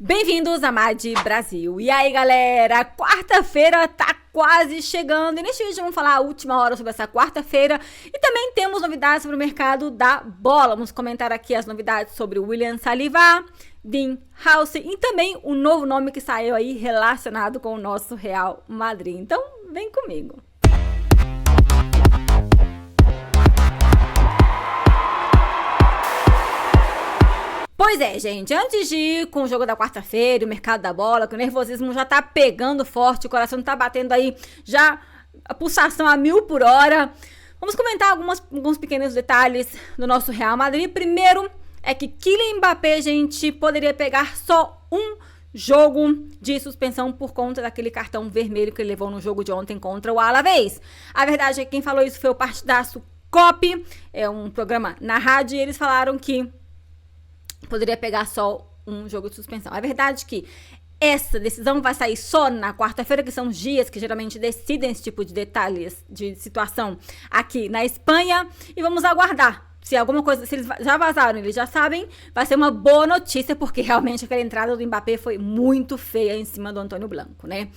Bem-vindos a MAD Brasil. E aí, galera, quarta-feira tá quase chegando. E neste vídeo vamos falar a última hora sobre essa quarta-feira. E também temos novidades sobre o mercado da bola. Vamos comentar aqui as novidades sobre o William Saliba, Dean House e também o novo nome que saiu aí relacionado com o nosso Real Madrid. Então, vem comigo. Pois é, gente, antes de ir com o jogo da quarta-feira, o mercado da bola, que o nervosismo já tá pegando forte, o coração tá batendo aí, já a pulsação a 1000 por hora, vamos comentar alguns pequenos detalhes do nosso Real Madrid. Primeiro é que Kylian Mbappé, gente, poderia pegar só um jogo de suspensão por conta daquele cartão vermelho que ele levou no jogo de ontem contra o Alavés. A verdade é que quem falou isso foi o Partidaço COP, é um programa na rádio, e eles falaram que poderia pegar só um jogo de suspensão. É verdade que essa decisão vai sair só na quarta-feira, que são os dias que geralmente decidem esse tipo de detalhes de situação aqui na Espanha. E vamos aguardar. Se alguma coisa, se eles já vazaram, eles já sabem, vai ser uma boa notícia, porque realmente aquela entrada do Mbappé foi muito feia em cima do Antônio Blanco, né?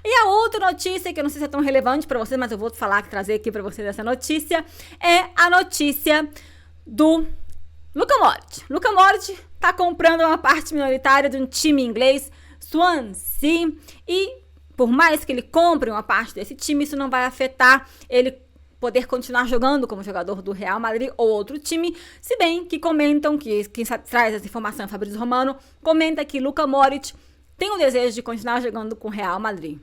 E a outra notícia, que eu não sei se é tão relevante para vocês, mas eu vou trazer aqui para vocês essa notícia, é a notícia do Luka Modric. Luka Modric tá comprando uma parte minoritária de um time inglês, Swansea, e por mais que ele compre uma parte desse time, isso não vai afetar ele poder continuar jogando como jogador do Real Madrid ou outro time, se bem que comentam, que quem traz essa informação é Fabrício Romano, comenta que Luka Modric tem o desejo de continuar jogando com o Real Madrid.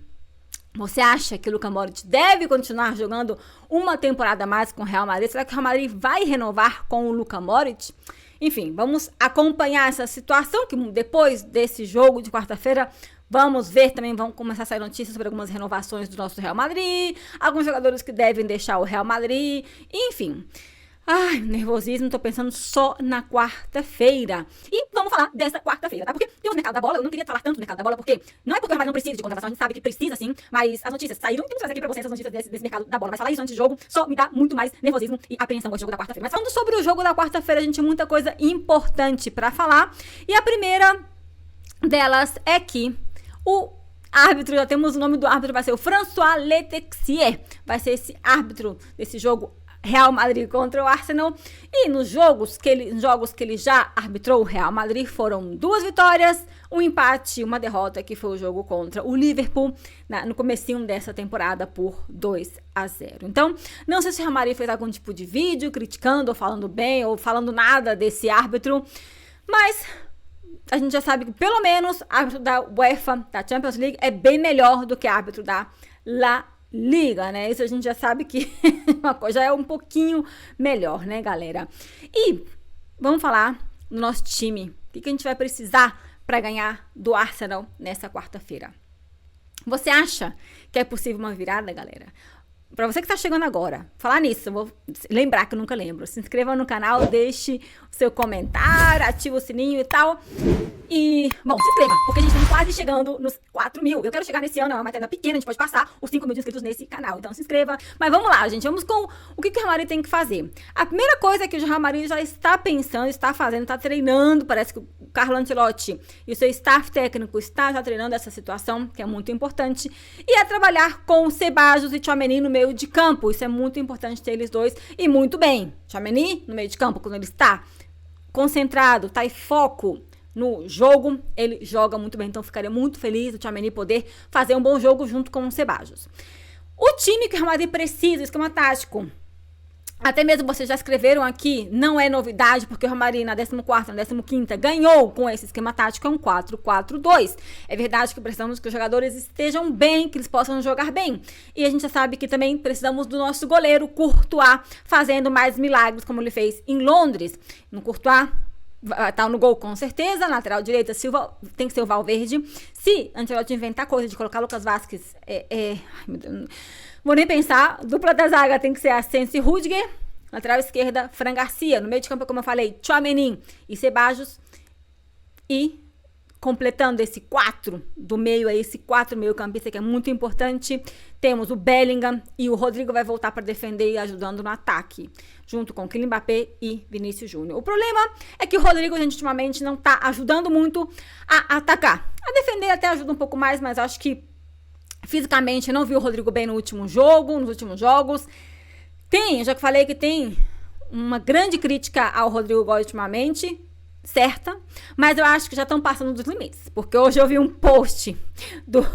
Você acha que o Luka Modric deve continuar jogando uma temporada a mais com o Real Madrid? Será que o Real Madrid vai renovar com o Luka Modric? Enfim, vamos acompanhar essa situação, que depois desse jogo de quarta-feira, vamos ver também, vão começar a sair notícias sobre algumas renovações do nosso Real Madrid, alguns jogadores que devem deixar o Real Madrid, enfim. Ai, nervosismo, tô pensando só na quarta-feira. E vamos falar dessa quarta-feira, tá? Porque tem o mercado da bola, eu não queria falar tanto do mercado da bola, porque não é porque o Real Madrid não precisa de contratação, a gente sabe que precisa sim, mas as notícias saíram, temos que trazer aqui pra vocês as notícias desse mercado da bola. Mas falar isso antes do jogo só me dá muito mais nervosismo e apreensão com o jogo da quarta-feira. Mas falando sobre o jogo da quarta-feira, gente, muita coisa importante pra falar. E a primeira delas é que o árbitro, já temos o nome do árbitro, vai ser o François Letexier, vai ser esse árbitro desse jogo Real Madrid contra o Arsenal. E nos jogos que ele já arbitrou o Real Madrid foram 2 vitórias, um empate e uma derrota, que foi o jogo contra o Liverpool no comecinho dessa temporada por 2-0. Então, não sei se o Real Madrid fez algum tipo de vídeo criticando ou falando bem ou falando nada desse árbitro, mas a gente já sabe que pelo menos o árbitro da UEFA, da Champions League, é bem melhor do que o árbitro da La Liga, né? Isso a gente já sabe que uma coisa é um pouquinho melhor, né, galera? E vamos falar do nosso time. O que a gente vai precisar para ganhar do Arsenal nessa quarta-feira? Você acha que é possível uma virada, galera? Pra você que tá chegando agora, falar nisso, eu vou lembrar que eu nunca lembro. Se inscreva no canal, deixe o seu comentário, ativa o sininho e tal. E, bom, se inscreva, porque a gente tá quase chegando nos 4.000. Eu quero chegar nesse ano, é uma matéria pequena, a gente pode passar os 5.000 inscritos nesse canal. Então se inscreva. Mas vamos lá, gente, vamos com o que o Real Madrid tem que fazer. A primeira coisa que o Real Madrid já está pensando, está fazendo, está treinando, parece que o Carlo Ancelotti e o seu staff técnico está já treinando essa situação, que é muito importante, e é trabalhar com Ceballos e Tchouaméni no meio de campo. Isso é muito importante ter eles dois, e muito bem. Tchouaméni no meio de campo, quando ele está concentrado, tá em foco no jogo, ele joga muito bem. Então ficaria muito feliz do Tchouaméni poder fazer um bom jogo junto com o Ceballos. O time que o Real Madrid precisa, o esquema tático, até mesmo vocês já escreveram aqui, não é novidade, porque o Real Madrid na 14ª, na 15ª ganhou com esse esquema tático, é um 4-4-2. É verdade que precisamos que os jogadores estejam bem, que eles possam jogar bem. E a gente já sabe que também precisamos do nosso goleiro Courtois fazendo mais milagres, como ele fez em Londres. No Courtois tá no gol com certeza, na lateral direita tem que ser o Valverde. Se Ancelotti inventar coisa de colocar Lucas Vázquez, ai meu Deus, vou nem pensar. Dupla da zaga tem que ser Asensio e Rudiger. Lateral esquerda, Fran Garcia. No meio de campo, como eu falei, Tchouaméni e Ceballos. E completando esse 4 do meio, esse 4 meio-campista que é muito importante, temos o Bellingham e o Rodrigo vai voltar para defender e ajudando no ataque, junto com Kylian Mbappé e Vinícius Júnior. O problema é que o Rodrigo, gente, ultimamente não tá ajudando muito a atacar. A defender até ajuda um pouco mais, mas acho que fisicamente eu não vi o Rodrigo bem no último jogo, nos últimos jogos. Já que falei que tem uma grande crítica ao Rodrigo Góes ultimamente, certa, mas eu acho que já estão passando dos limites, porque hoje eu vi um post do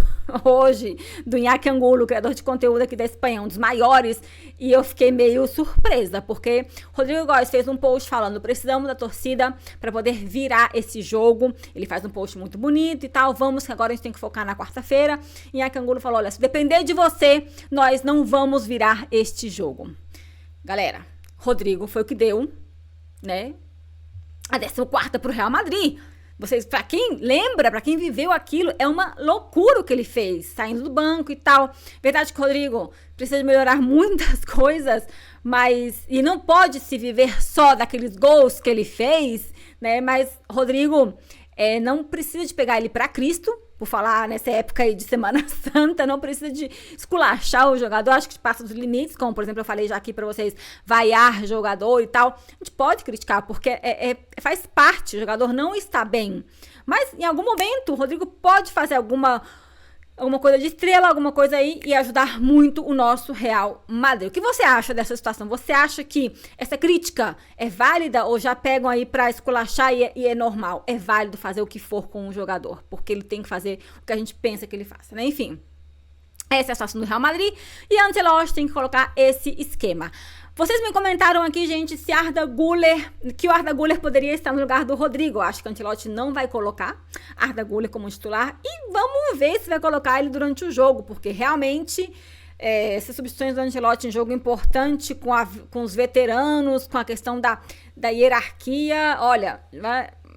Iñaki Angulo, criador de conteúdo aqui da Espanha, um dos maiores, e eu fiquei meio surpresa, porque Rodrigo Góes fez um post falando, precisamos da torcida para poder virar esse jogo, ele faz um post muito bonito e tal, vamos que agora a gente tem que focar na quarta-feira, e Iñaki Angulo falou, olha, se depender de você, nós não vamos virar este jogo. Galera, Rodrigo foi o que deu, né, a 14ª pro Real Madrid. Vocês, pra quem lembra, pra quem viveu aquilo, é uma loucura o que ele fez, saindo do banco e tal. Verdade que o Rodrigo precisa melhorar muitas coisas, mas e não pode se viver só daqueles gols que ele fez, né? Mas Rodrigo não precisa de pegar ele pra Cristo, por falar nessa época aí de Semana Santa, não precisa de esculachar o jogador, acho que passa dos limites, como por exemplo eu falei já aqui pra vocês, vaiar jogador e tal, a gente pode criticar, porque faz parte, o jogador não está bem, mas em algum momento o Rodrigo pode fazer alguma coisa de estrela, alguma coisa aí e ajudar muito o nosso Real Madrid. O que você acha dessa situação? Você acha que essa crítica é válida ou já pegam aí pra esculachar e é normal? É válido fazer o que for com o jogador, porque ele tem que fazer o que a gente pensa que ele faça, né? Enfim, essa é a situação do Real Madrid e a Ancelotti tem que colocar esse esquema. Vocês me comentaram aqui, gente, que o Arda Güler poderia estar no lugar do Rodrigo. Eu acho que o Ancelotti não vai colocar Arda Güler como titular. E vamos ver se vai colocar ele durante o jogo, porque realmente essas substituições do Ancelotti em jogo importante, com os veteranos, com a questão da hierarquia, olha,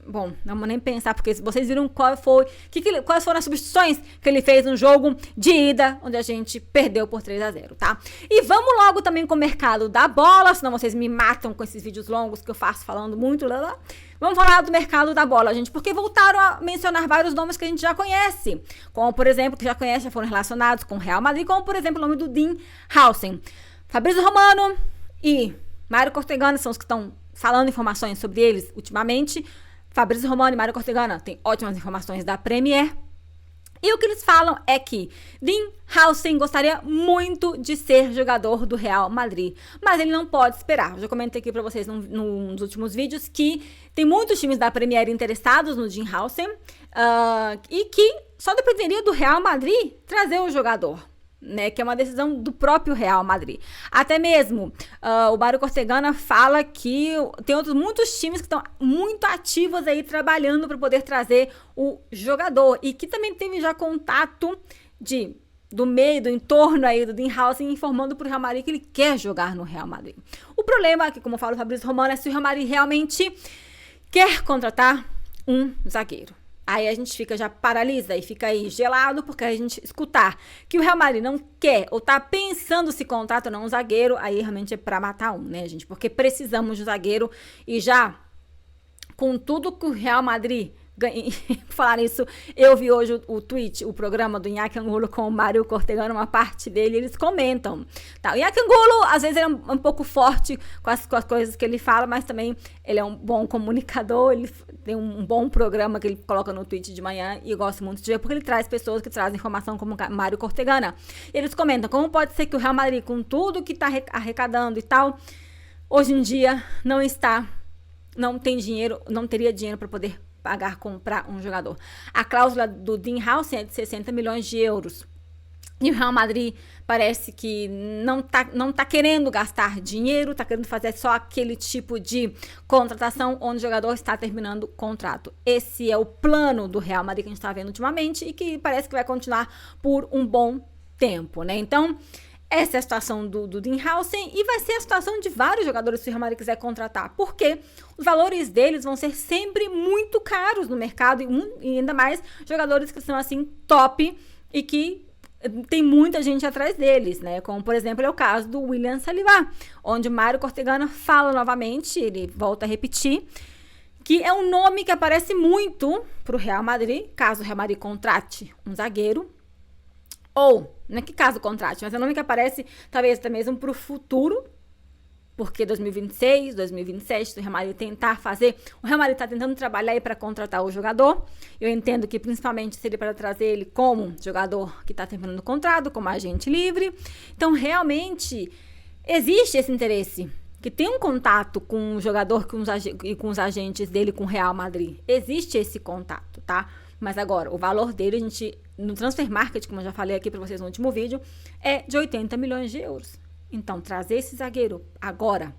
bom, não vou nem pensar, porque vocês viram quais foram as substituições que ele fez no jogo de ida, onde a gente perdeu por 3-0, tá? E vamos logo também com o mercado da bola, senão vocês me matam com esses vídeos longos que eu faço falando muito, Vamos falar do mercado da bola, gente, porque voltaram a mencionar vários nomes que a gente já conhece, como, por exemplo, que já foram relacionados com o Real Madrid, como, por exemplo, o nome do Dean Howson. Fabrício Romano e Mário Cortegana são os que estão falando informações sobre eles ultimamente. Fabrício Romano e Mário Cortegana têm ótimas informações da Premier. E o que eles falam é que Dean Howson gostaria muito de ser jogador do Real Madrid, mas ele não pode esperar. Eu já comentei aqui pra vocês nos últimos vídeos que tem muitos times da Premier interessados no Dean Howson e que só dependeria do Real Madrid trazer o jogador, né, que é uma decisão do próprio Real Madrid. Até mesmo o Mário Cortegana fala que tem muitos times que estão muito ativos aí trabalhando para poder trazer o jogador e que também teve já contato do entorno aí do Dean Howson informando para o Real Madrid que ele quer jogar no Real Madrid. O problema aqui, como fala o Fabrício Romano, é se o Real Madrid realmente quer contratar um zagueiro. Aí a gente já paralisa e fica aí gelado, porque a gente escutar que o Real Madrid não quer ou tá pensando se contrata ou não um zagueiro, aí realmente é pra matar né, gente? Porque precisamos de um zagueiro e já com tudo que o Real Madrid por falar nisso, eu vi hoje o programa do Iñaki Angulo com o Mário Cortegana, uma parte dele, eles comentam. Tá, o Iñaki Angulo, às vezes, ele é um pouco forte com as coisas que ele fala, mas também ele é um bom comunicador, ele tem um bom programa que ele coloca no Twitch de manhã e eu gosto muito de ver, porque ele traz pessoas que trazem informação como o Mário Cortegana. E eles comentam, como pode ser que o Real Madrid, com tudo que tá arrecadando e tal, hoje em dia não teria dinheiro para poder comprar um jogador. A cláusula do Dean Howson é de 60 milhões de euros. E o Real Madrid parece que não tá querendo gastar dinheiro, tá querendo fazer só aquele tipo de contratação onde o jogador está terminando o contrato. Esse é o plano do Real Madrid que a gente tá vendo ultimamente e que parece que vai continuar por um bom tempo, né? Então, essa é a situação do Dean Howson e vai ser a situação de vários jogadores que o Real Madrid quiser contratar, porque os valores deles vão ser sempre muito caros no mercado e ainda mais jogadores que são assim top e que tem muita gente atrás deles, né? Como, por exemplo, é o caso do William Saliba, onde o Mário Cortegana fala novamente, ele volta a repetir, que é um nome que aparece muito pro Real Madrid, caso o Real Madrid contrate um zagueiro, ou, não é que caso contrate, mas é um nome que aparece talvez até mesmo pro futuro, porque 2026, 2027, o Real Madrid tentar fazer, o Real Madrid tá tentando trabalhar aí para contratar o jogador. Eu entendo que principalmente seria para trazer ele como jogador que tá terminando o contrato, como agente livre. Então, realmente, existe esse interesse, que tem um contato com o jogador e com os agentes dele com o Real Madrid. Existe esse contato, tá? Mas agora, o valor dele, a gente, no Transfer Market, como eu já falei aqui para vocês no último vídeo, é de 80 milhões de euros. Então, trazer esse zagueiro agora.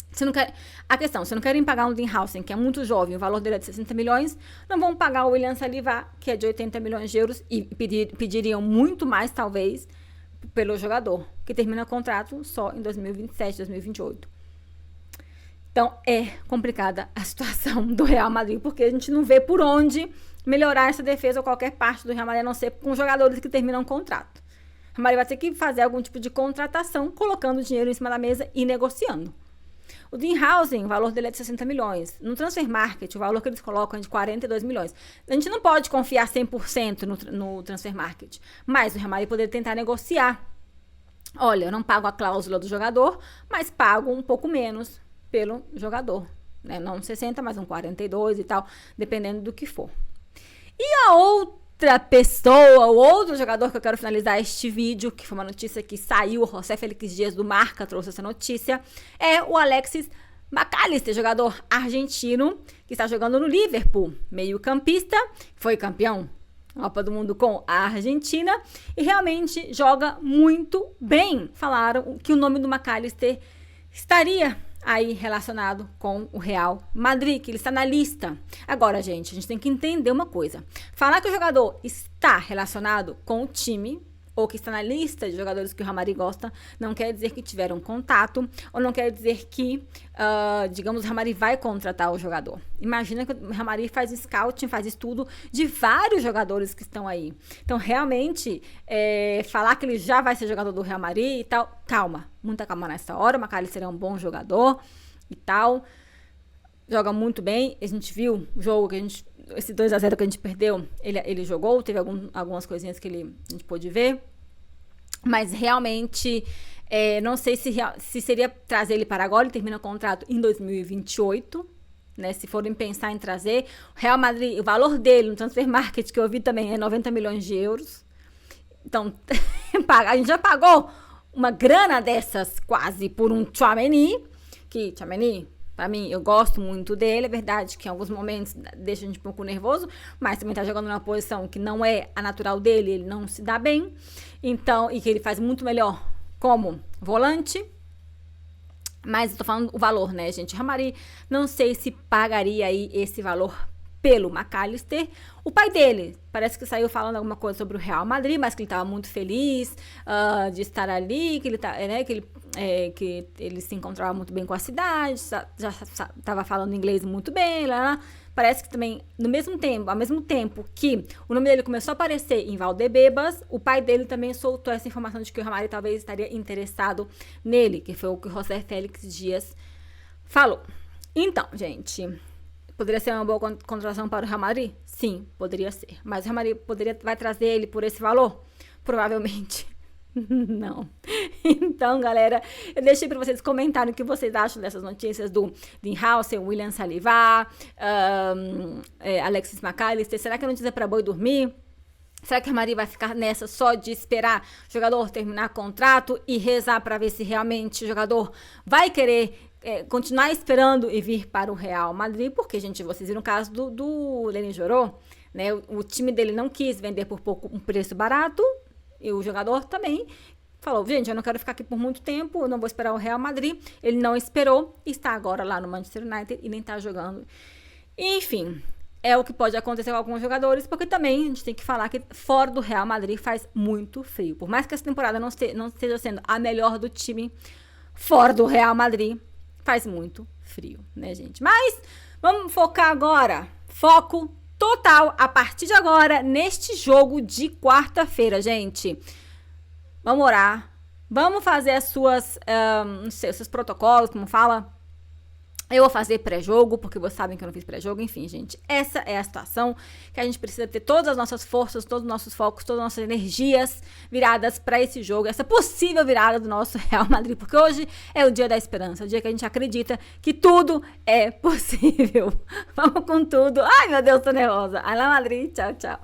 Você não querem pagar um Dinhausen, que é muito jovem, o valor dele é de 60 milhões, não vão pagar o William Saliba, que é de 80 milhões de euros, e pediriam muito mais, talvez, pelo jogador, que termina o contrato só em 2027, 2028. Então, é complicada a situação do Real Madrid, porque a gente não vê por onde melhorar essa defesa ou qualquer parte do Real Madrid, a não ser com jogadores que terminam o contrato. O Real Madrid vai ter que fazer algum tipo de contratação, colocando dinheiro em cima da mesa e negociando. O Dinhausen, o valor dele é de 60 milhões. No Transfer Market, o valor que eles colocam é de 42 milhões. A gente não pode confiar 100% no Transfer Market, mas o Real Madrid poderia tentar negociar. Olha, eu não pago a cláusula do jogador, mas pago um pouco menos pelo jogador. Né? Não 60, mas um 42 e tal, dependendo do que for. E a outra pessoa, o outro jogador que eu quero finalizar este vídeo, que foi uma notícia que saiu, o José Félix Dias do Marca trouxe essa notícia, é o Alexis McAllister, jogador argentino, que está jogando no Liverpool, meio-campista, foi campeão da Copa do Mundo com a Argentina e realmente joga muito bem. Falaram que o nome do McAllister estaria aí relacionado com o Real Madrid, que ele está na lista. Agora, gente, a gente tem que entender uma coisa. Falar que o jogador está relacionado com o time, ou que está na lista de jogadores que o Real Madrid gosta, não quer dizer que tiveram contato, ou não quer dizer que, digamos, o Real Madrid vai contratar o jogador. Imagina que o Real Madrid faz scouting, faz estudo de vários jogadores que estão aí. Então, realmente, falar que ele já vai ser jogador do Real Madrid e tal, calma, muita calma nessa hora. O McAllister é um bom jogador e tal, joga muito bem. A gente viu o jogo que esse 2-0 que a gente perdeu, ele jogou, teve algumas coisinhas que a gente pôde ver, mas realmente não sei se seria trazer ele para agora. Ele termina o contrato em 2028, né? Se forem pensar em trazer, o Real Madrid, o valor dele no Transfer Market, que eu vi também, é 90 milhões de euros. Então, a gente já pagou uma grana dessas quase por um Tchouaméni, que Tchouaméni, pra mim, eu gosto muito dele, é verdade que em alguns momentos deixa a gente um pouco nervoso, mas também tá jogando numa posição que não é a natural dele, ele não se dá bem, então, e que ele faz muito melhor como volante, mas eu tô falando o valor, né, gente? Real Madrid, não sei se pagaria aí esse valor pelo McAllister. O pai dele parece que saiu falando alguma coisa sobre o Real Madrid, mas que ele estava muito feliz de estar ali, que ele que ele se encontrava muito bem com a cidade, já estava falando inglês muito bem, lá. Parece que também, ao mesmo tempo que o nome dele começou a aparecer em Valdebebas, o pai dele também soltou essa informação de que o Real Madrid talvez estaria interessado nele, que foi o que o José Félix Dias falou. Então, gente, poderia ser uma boa contratação para o Real Madrid? Sim, poderia ser. Mas o Real Madrid vai trazer ele por esse valor? Provavelmente não. Então, galera, eu deixei para vocês comentarem o que vocês acham dessas notícias do Dinhausen, William Saliba, Alexis McAllister. Será que é notícia para boi dormir? Será que a Maria vai ficar nessa só de esperar o jogador terminar contrato e rezar para ver se realmente o jogador vai querer continuar esperando e vir para o Real Madrid? Porque, gente, vocês viram o caso do Leny Joro, né? O time dele não quis vender por um preço barato e o jogador também falou, gente, eu não quero ficar aqui por muito tempo, eu não vou esperar o Real Madrid. Ele não esperou e está agora lá no Manchester United e nem está jogando. Enfim, é o que pode acontecer com alguns jogadores, porque também a gente tem que falar que fora do Real Madrid faz muito frio. Por mais que essa temporada não esteja sendo a melhor do time, fora do Real Madrid faz muito frio, né, gente? Mas vamos focar agora, foco total a partir de agora neste jogo de quarta-feira, gente. Vamos orar, vamos fazer as suas, não sei, os seus protocolos, como fala, Eu vou fazer pré-jogo, porque vocês sabem que eu não fiz pré-jogo. Enfim, gente, essa é a situação que a gente precisa ter todas as nossas forças, todos os nossos focos, todas as nossas energias viradas para esse jogo, essa possível virada do nosso Real Madrid, porque hoje é o dia da esperança, o dia que a gente acredita que tudo é possível. Vamos com tudo. Ai, meu Deus, tô nervosa. Ai, lá Madrid, tchau, tchau.